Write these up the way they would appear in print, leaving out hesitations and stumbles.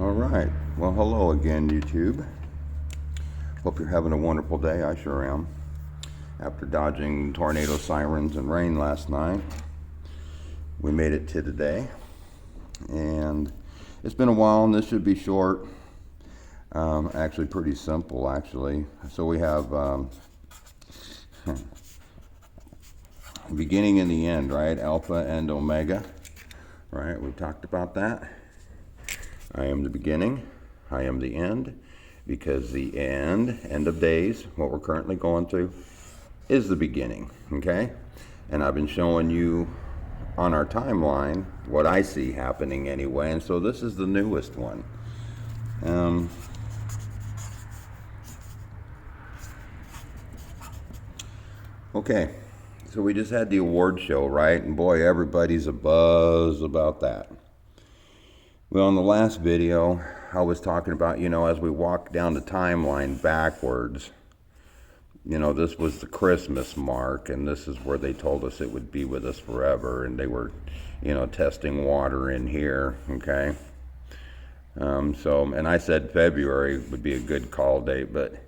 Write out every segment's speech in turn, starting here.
All right. Well, hello again, YouTube. Hope you're having a wonderful day. I sure am. After dodging tornado sirens and rain last night, we made it to today. And it's been a while, and this should be short. Actually, pretty simple, actually. So we have beginning and the end, right? Alpha and Omega, right? We talked about that. I am the beginning, I am the end, because the end of days, what we're currently going through, is the beginning, okay? And I've been showing you on our timeline what I see happening anyway, and so this is the newest one. Okay, so we just had the award show, right? And boy, everybody's abuzz about that. Well, in the last video, I was talking about, as we walk down the timeline backwards, this was the Christmas mark, and this is where they told us it would be with us forever, and they were, testing water in here, okay? And I said February would be a good call date, but,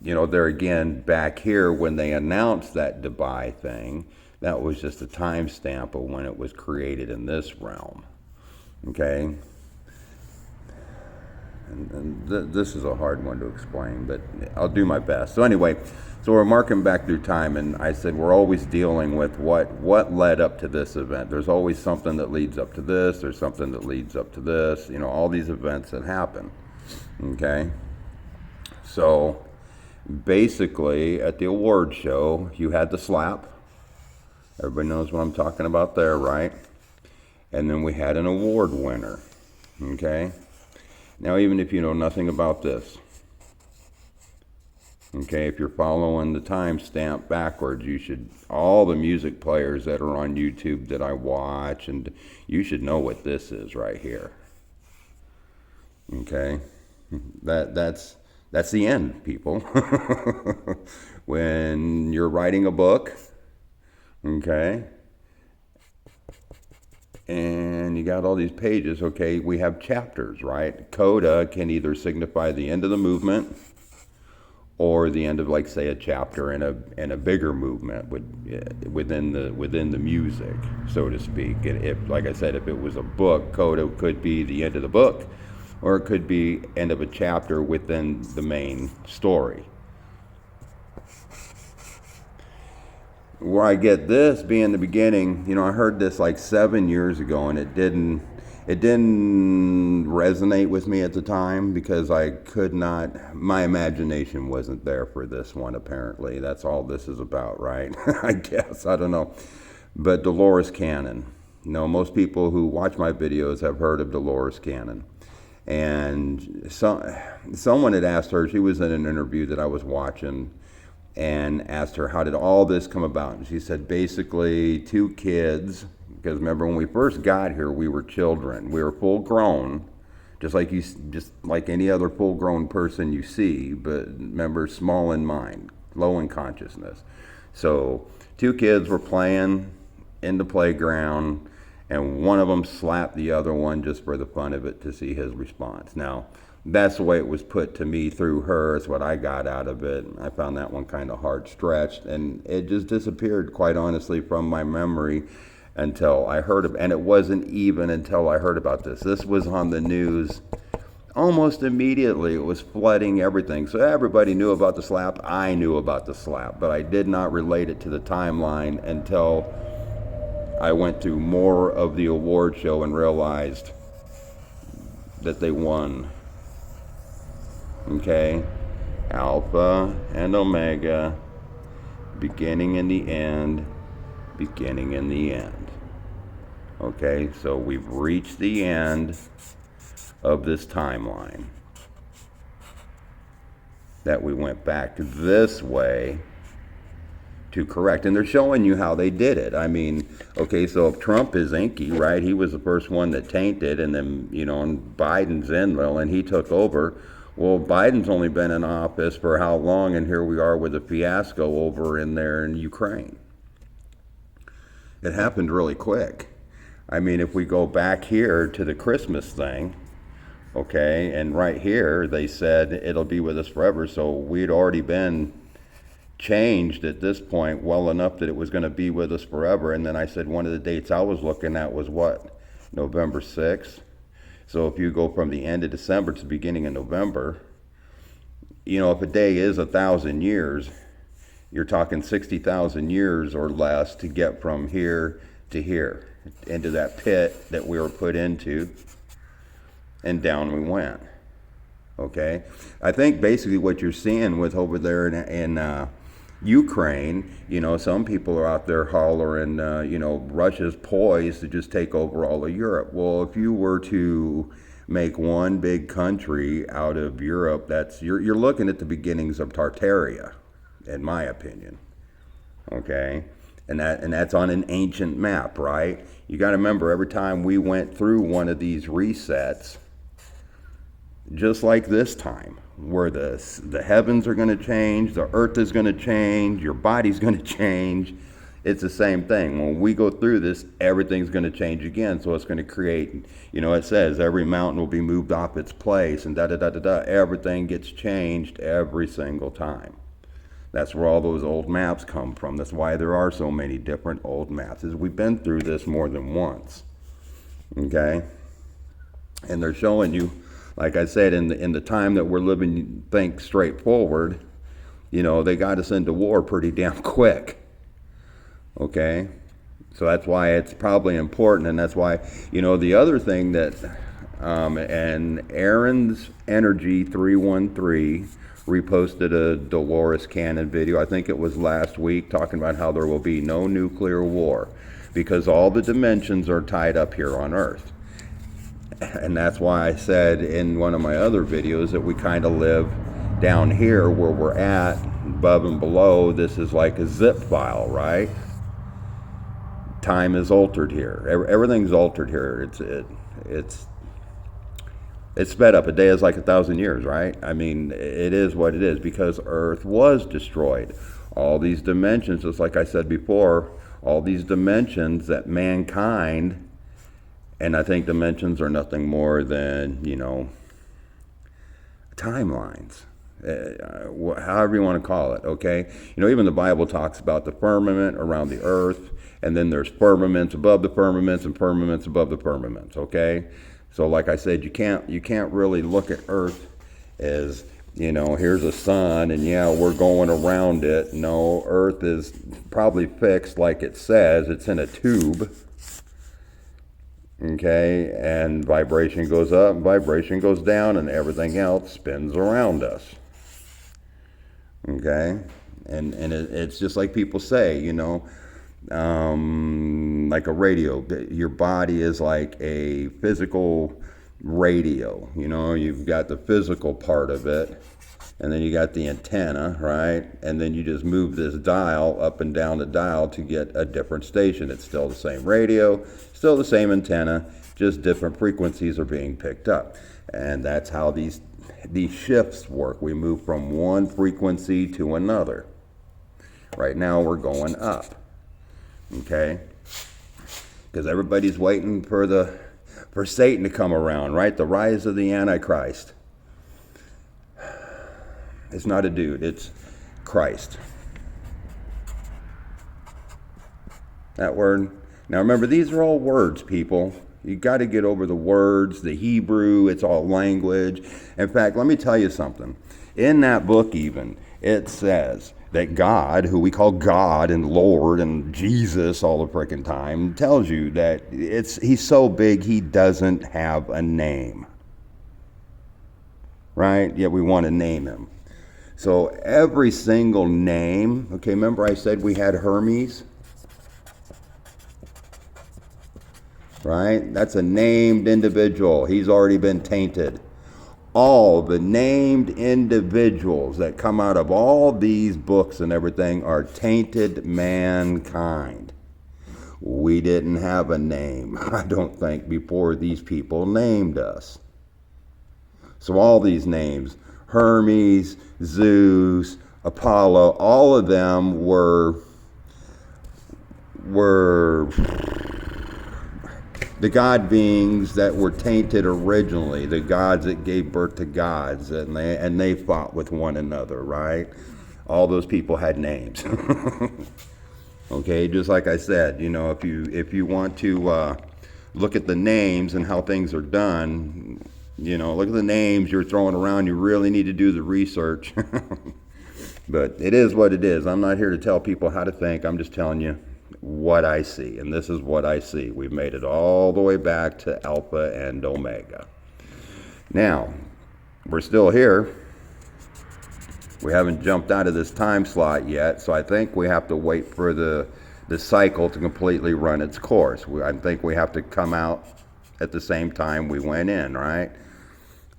there again, back here, when they announced that Dubai thing, that was just a timestamp of when it was created in this realm. Okay, and this is a hard one to explain, but I'll do my best. So anyway, so we're marking back through time, and I said we're always dealing with what led up to this event. There's always something that leads up to this. There's something that leads up to this. All these events that happen. Okay, so basically at the award show, you had the slap. Everybody knows what I'm talking about there, right? And then we had an award winner, okay? Now, even if you know nothing about this, okay, if you're following the timestamp backwards, all the music players that are on YouTube that I watch, and you should know what this is right here, okay? That's the end, people. When you're writing a book, okay, and you got all these pages, okay, we have chapters, right? Coda can either signify the end of the movement or the end of, like, say, a chapter in a bigger movement within the music, so to speak. And if, like I said, if it was a book, Coda could be the end of the book, or it could be end of a chapter within the main story. Where I get this being the beginning, I heard this like 7 years ago, and it didn't resonate with me at the time because I could not, my imagination wasn't there for this one, apparently. That's all this is about, right? I guess, I don't know. But Dolores Cannon. Most people who watch my videos have heard of Dolores Cannon. And someone had asked her, she was in an interview that I was watching, and asked her, how did all this come about? And she said, basically, two kids, because remember, when we first got here, we were children. We were full grown, just like any other full grown person you see, but remember, small in mind, low in consciousness. So two kids were playing in the playground, and one of them slapped the other one just for the fun of it to see his response. Now, that's the way it was put to me through her. It's what I got out of it. I found that one kind of hard stretched, and it just disappeared, quite honestly, from my memory until I heard of it. And it wasn't even until I heard about this. This was on the news almost immediately. It was flooding everything. So everybody knew about the slap. I knew about the slap, but I did not relate it to the timeline until I went to more of the award show and realized that they won. Okay, Alpha and Omega, beginning and the end, beginning and the end. Okay, so we've reached the end of this timeline. That we went back this way to correct. And they're showing you how they did it. I mean, okay, so if Trump is inky, right, he was the first one that tainted, and then, and Biden's in, and he took over. Well, Biden's only been in office for how long, and here we are with a fiasco over in there in Ukraine. It happened really quick. I mean, if we go back here to the Christmas thing, Okay, and right here they said it'll be with us forever. So we'd already been changed at this point well enough that it was going to be with us forever. And then I said one of the dates I was looking at was what? November 6th. So if you go from the end of December to the beginning of November, you know, if a day is 1,000 years, you're talking 60,000 years or less to get from here to here, into that pit that we were put into, and down we went. Okay, I think basically what you're seeing with over there in Ukraine, you know, some people are out there hollering, you know, Russia's poised to just take over all of Europe. Well, if you were to make one big country out of Europe, you're looking at the beginnings of Tartaria, in my opinion. Okay, and that's on an ancient map, right? You got to remember, every time we went through one of these resets, just like this time, where the heavens are going to change, the earth is going to change, your body's going to change. It's the same thing. When we go through this, everything's going to change again. So it's going to create, you know, it says every mountain will be moved off its place, and da-da-da-da-da. Everything gets changed every single time. That's where all those old maps come from. That's why there are so many different old maps, is we've been through this more than once. Okay? And they're showing you, like I said, in the time that we're living, think straightforward, you know, they got us into war pretty damn quick. Okay? So that's why it's probably important, and that's why, you know, the other thing that, and Aaron's Energy 313 reposted a Dolores Cannon video, I think it was last week, talking about how there will be no nuclear war because all the dimensions are tied up here on Earth. And that's why I said in one of my other videos that we kind of live down here where we're at, above and below. This is like a zip file, right? Time is altered here. Everything's altered here. It's sped up. A day is like 1,000 years, right? I mean, it is what it is because Earth was destroyed. All these dimensions, just like I said before, all these dimensions that mankind, and I think dimensions are nothing more than, you know, timelines. However you want to call it, okay? You know, even the Bible talks about the firmament around the earth, and then there's firmaments above the firmaments and firmaments above the firmaments, okay? So like I said, you can't really look at Earth as, you know, here's a sun and yeah, we're going around it. No, Earth is probably fixed like it says. It's in a tube. Okay, and vibration goes up, vibration goes down, and everything else spins around us. Okay, and it's just like people say, you know, like a radio. Your body is like a physical radio. You know, you've got the physical part of it, and then you got the antenna, right? And then you just move this dial up and down the dial to get a different station. It's still the same radio, still the same antenna, just different frequencies are being picked up. And that's how these shifts work. We move from one frequency to another. Right now we're going up. Okay? Because everybody's waiting for Satan to come around, right? The rise of the Antichrist. It's not a dude, it's Christ. That word. Now remember, these are all words, people. You got to get over the words, the Hebrew, it's all language. In fact, let me tell you something. In that book even, it says that God, who we call God and Lord and Jesus all the frickin' time, tells you that he's so big he doesn't have a name. Right? Yet we want to name him. So every single name, okay, remember I said we had Hermes? Right? That's a named individual. He's already been tainted. All the named individuals that come out of all these books and everything are tainted mankind. We didn't have a name, I don't think, before these people named us. So all these names, Hermes, Zeus, Apollo, all of them were the God beings that were tainted originally, the gods that gave birth to gods, and they fought with one another, right? All those people had names. Okay, just like I said, if you want to look at the names and how things are done, look at the names you're throwing around. You really need to do the research. But it is what it is. I'm not here to tell people how to think. I'm just telling you what I see, and this is what I see. We've made it all the way back to Alpha and Omega. Now, we're still here. We haven't jumped out of this time slot yet, so I think we have to wait for the cycle to completely run its course. I think we have to come out at the same time we went in, right?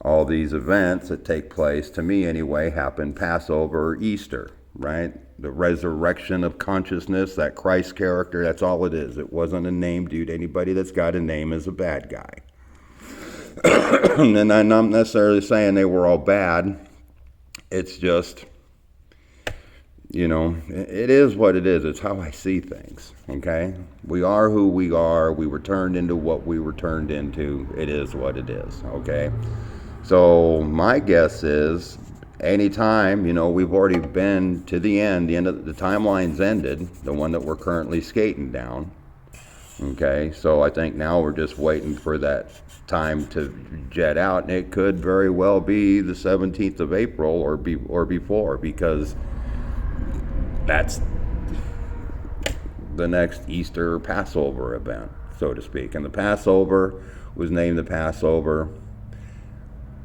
All these events that take place, to me anyway, happen Passover or Easter, right? The resurrection of consciousness, that Christ character, that's all it is. It wasn't a name, dude. Anybody that's got a name is a bad guy. And I'm not necessarily saying they were all bad. It's just, it is what it is. It's how I see things, okay? We are who we are. We were turned into what we were turned into. It is what it is, okay? So my guess is anytime, we've already been to the end of the timeline's ended, the one that we're currently skating down. Okay, so I think now we're just waiting for that time to jet out, and it could very well be the 17th of April or before, because that's the next Easter Passover event, so to speak. And the Passover was named the Passover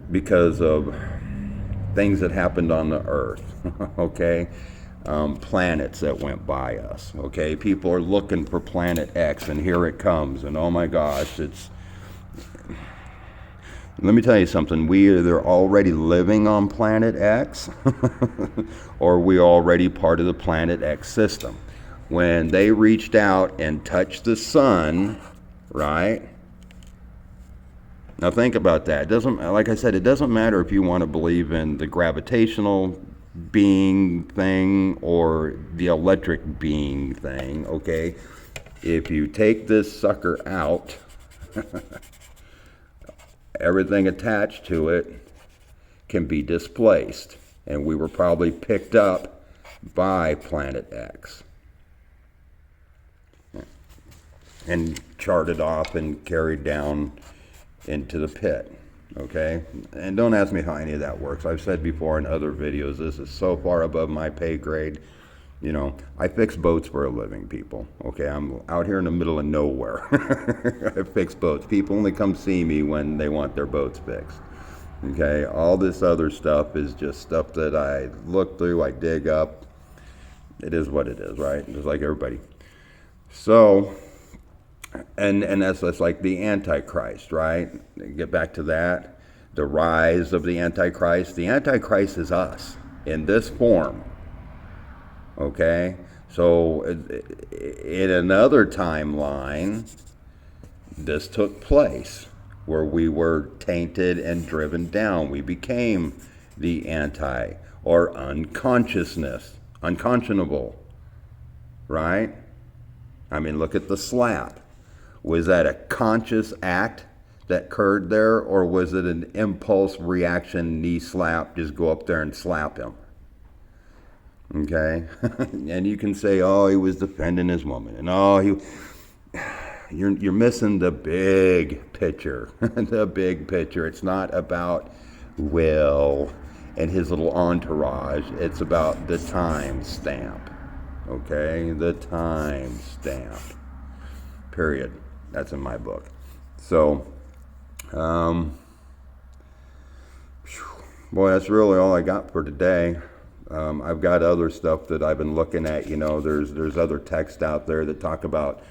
because of things that happened on the earth, okay? Planets that went by us, okay? People are looking for Planet X, and here it comes, and oh my gosh, let me tell you something. We either already living on Planet X, or we already part of the Planet X system. When they reached out and touched the sun, right? Now think about that. It doesn't, like I said, it doesn't matter if you want to believe in the gravitational being thing or the electric being thing, okay? If you take this sucker out, everything attached to it can be displaced. And we were probably picked up by Planet X and charted off and carried down into the pit, okay? And don't ask me how any of that works. I've said before in other videos, this is so far above my pay grade. I fix boats for a living, people, okay? I'm out here in the middle of nowhere. I fix boats. People only come see me when they want their boats fixed, okay? All this other stuff is just stuff that I look through, I dig up. It is what it is, right? Just like everybody. So, and that's like the Antichrist, right? Get back to that. The rise of the Antichrist. The Antichrist is us in this form. Okay? So in another timeline, this took place where we were tainted and driven down. We became the anti or unconscionable, right? I mean, look at the slap. Was that a conscious act that occurred there, or was it an impulse reaction, knee slap, just go up there and slap him? Okay? And you can say, oh, he was defending his woman, and you're missing the big picture. The big picture. It's not about Will and his little entourage. It's about the time stamp. Okay? The time stamp. Period. That's in my book. So, boy, that's really all I got for today. I've got other stuff that I've been looking at. There's other text out there that talk about,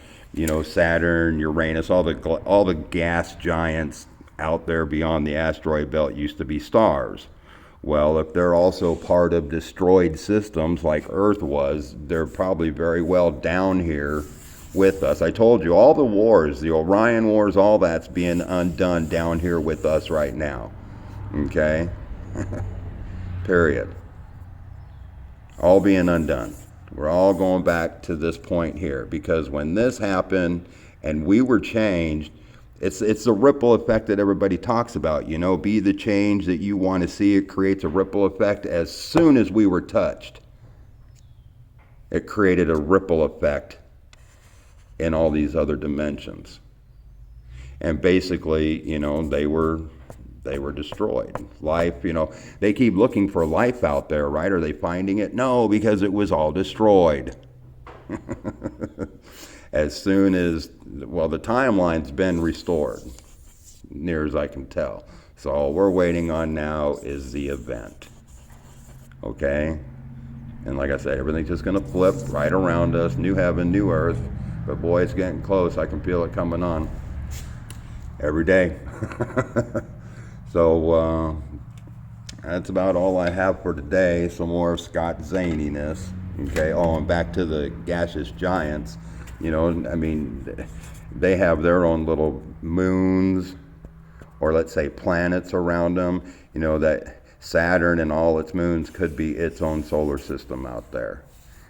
Saturn, Uranus, all the gas giants out there beyond the asteroid belt used to be stars. Well, if they're also part of destroyed systems like Earth was, they're probably very well down here with us. I told you, all the wars, the Orion Wars, all that's being undone down here with us right now. Okay? Period. All being undone. We're all going back to this point here, because when this happened and we were changed, It's the ripple effect that everybody talks about. Be the change that you want to see. It creates a ripple effect. As soon as we were touched, it created a ripple effect in all these other dimensions. And basically, they were destroyed. Life, they keep looking for life out there, right? Are they finding it? No, because it was all destroyed. As soon as, the timeline's been restored, near as I can tell. So all we're waiting on now is the event. Okay? And like I said, everything's just going to flip right around us. New heaven, new earth. But boy, it's getting close. I can feel it coming on every day. So that's about all I have for today. Some more Scott zaniness. Okay. Oh, and back to the gaseous giants. They have their own little moons, or let's say planets around them. That Saturn and all its moons could be its own solar system out there.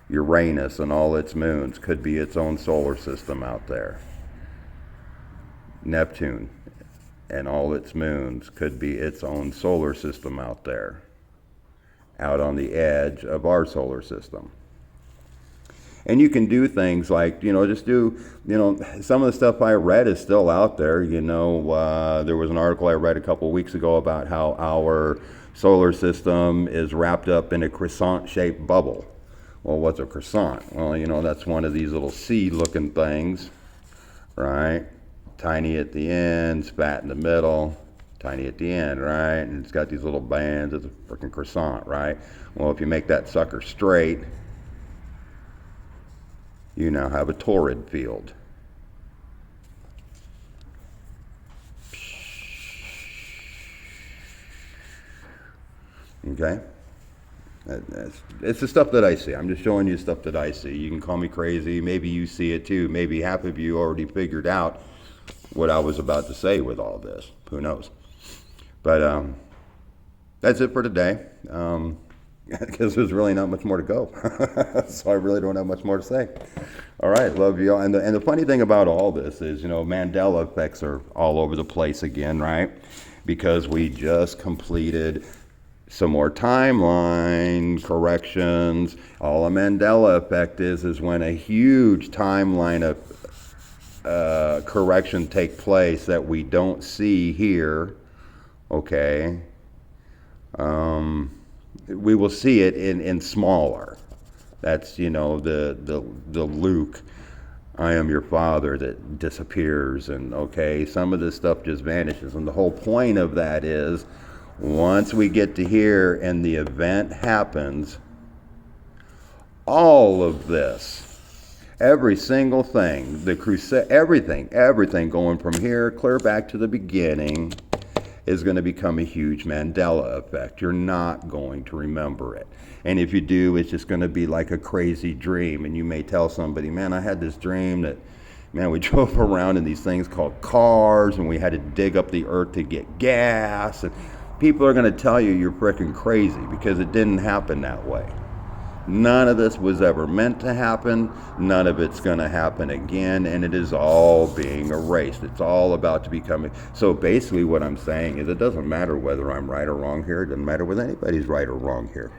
Uranus and all its moons could be its own solar system out there. Neptune and all its moons could be its own solar system out there, out on the edge of our solar system. And you can do things like, just do, some of the stuff I read is still out there. There was an article I read a couple of weeks ago about how our solar system is wrapped up in a croissant-shaped bubble. Well, what's a croissant? Well, that's one of these little seed-looking things, right? Tiny at the ends, fat in the middle, tiny at the end, right? And it's got these little bands. It's a freaking croissant, right? Well, if you make that sucker straight, you now have a torrid field. Okay? It's the stuff that I see. I'm just showing you stuff that I see. You can call me crazy. Maybe you see it too. Maybe half of you already figured out what I was about to say with all this. Who knows? But that's it for today. Because there's really not much more to go. So I really don't have much more to say. All right, love you all. And the funny thing about all this is, Mandela effects are all over the place again, right? Because we just completed some more timeline corrections. All a Mandela effect is when a huge timeline of correction take place that we don't see here, okay? We will see it in smaller. That's, the Luke, I am your father, that disappears. And okay, some of this stuff just vanishes. And the whole point of that is, once we get to here and the event happens, all of this, every single thing, the crusade, everything going from here clear back to the beginning is going to become a huge Mandela effect. You're not going to remember it. And if you do, it's just going to be like a crazy dream. And you may tell somebody, man, I had this dream that, man, we drove around in these things called cars and we had to dig up the earth to get gas. And people are going to tell you you're freaking crazy because it didn't happen that way. None of this was ever meant to happen. None of it's going to happen again, and it is all being erased. It's all about to become. So basically what I'm saying is it doesn't matter whether I'm right or wrong here. It doesn't matter whether anybody's right or wrong here.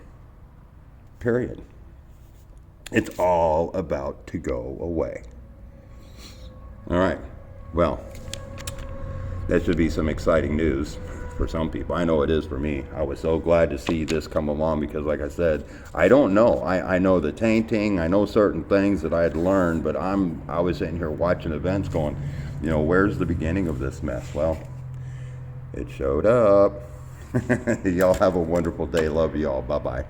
Period. It's all about to go away. All right. Well, that should be some exciting news for some people. I know it is for me. I was so glad to see this come along because, like I said, I don't know. I know the tainting. I know certain things that I had learned, but I was sitting here watching events going, where's the beginning of this mess? Well, it showed up. Y'all have a wonderful day. Love y'all. Bye-bye.